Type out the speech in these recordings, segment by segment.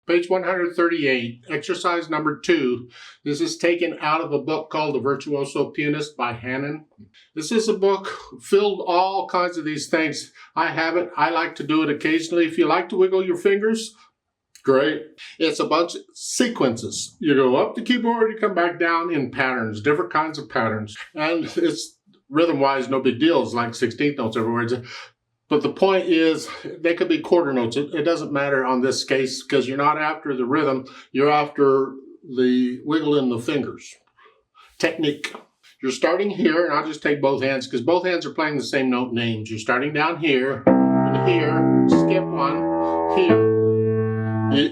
Page 138, exercise number 2. This is taken out of a book called The Virtuoso Pianist by Hannon. This is a book filled all kinds of these things. I have it. I like to do it occasionally. If you like to wiggle your fingers, great. It's a bunch of sequences. You go up the keyboard, you come back down in patterns, different kinds of patterns. And it's rhythm-wise no big deal. It's like 16th notes everywhere. But the point is, they could be quarter notes. It doesn't matter on this case because you're not after the rhythm. You're after the wiggle in the fingers. Technique. You're starting here, and I'll just take both hands because both hands are playing the same note names. You're starting down here, and here, skip one, here.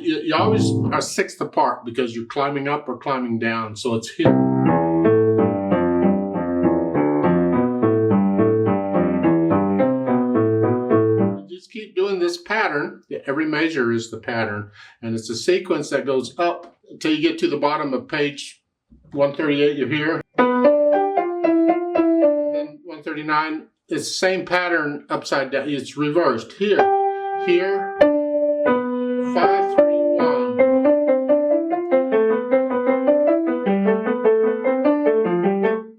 You always are sixth apart because you're climbing up or climbing down, so it's here. Keep doing this pattern. Every measure is the pattern, and it's a sequence that goes up until you get to the bottom of page 138. You're here. Then 139. It's the same pattern upside down. It's reversed. Here, 5, 3, 1.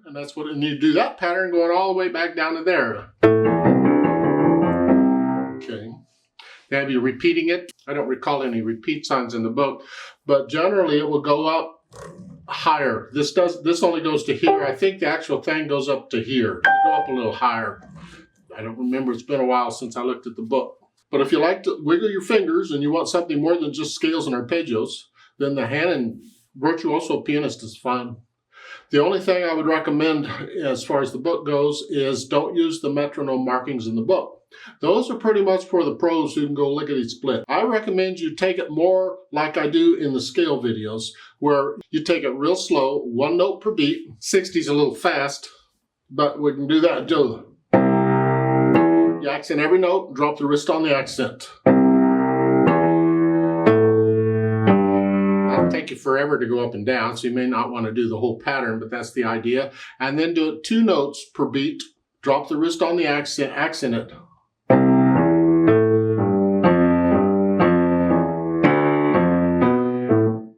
And that's what, and you do that pattern going all the way back down to there. They have you repeating it. I don't recall any repeat signs in the book, but generally it will go up higher. This only goes to here. I think the actual thing goes up to here. It'll go up a little higher. I don't remember. It's been a while since I looked at the book. But if you like to wiggle your fingers and you want something more than just scales and arpeggios, then the Hannon Virtuoso Pianist is fine. The only thing I would recommend as far as the book goes is don't use the metronome markings in the book. Those are pretty much for the pros who can go lickety-split. I recommend you take it more like I do in the scale videos, where you take it real slow, 1 note per beat. 60's a little fast, but we can do that. You accent every note, drop the wrist on the accent. That'll take you forever to go up and down, so you may not want to do the whole pattern, but that's the idea. And then do it 2 notes per beat, drop the wrist on the accent it.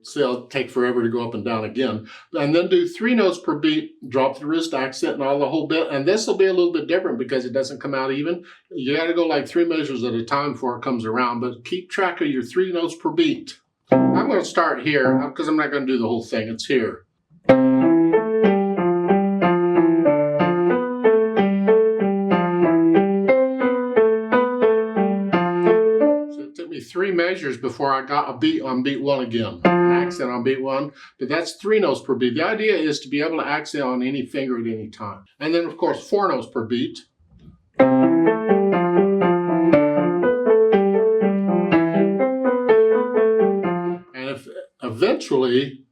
So it'll take forever to go up and down again. And then do 3 notes per beat, drop the wrist, accent, and all the whole bit. And this will be a little bit different because it doesn't come out even. You got to go like 3 measures at a time before it comes around, but keep track of your 3 notes per beat. I'm going to start here because I'm not going to do the whole thing. It's here. So it took me 3 measures before I got a beat on beat 1 again. Accent on beat 1, but that's 3 notes per beat. The idea is to be able to accent on any finger at any time. And then of course 4 notes per beat. And if eventually,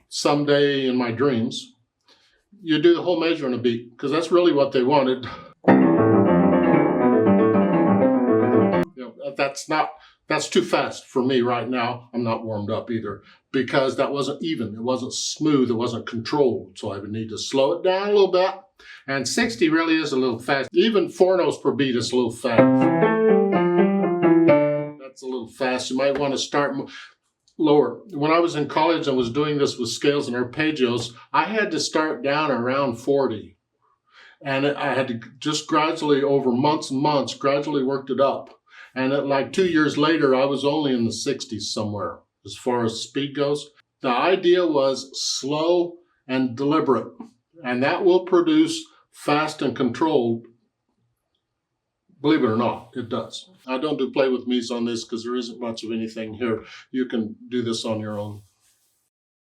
someday in my dreams, you do the whole measure in a beat, because that's really what they wanted. That's too fast for me right now. I'm not warmed up either because that wasn't even. It wasn't smooth. It wasn't controlled. So I would need to slow it down a little bit. And 60 really is a little fast. Even 4 notes per beat is a little fast. That's a little fast. You might want to start lower. When I was in college and was doing this with scales and arpeggios, I had to start down around 40. And I had to just gradually, over months and months, gradually worked it up. And like 2 years later, I was only in the 60s somewhere as far as speed goes. The idea was slow and deliberate, and that will produce fast and controlled. Believe it or not, it does. I don't do play with me's on this because there isn't much of anything here. You can do this on your own.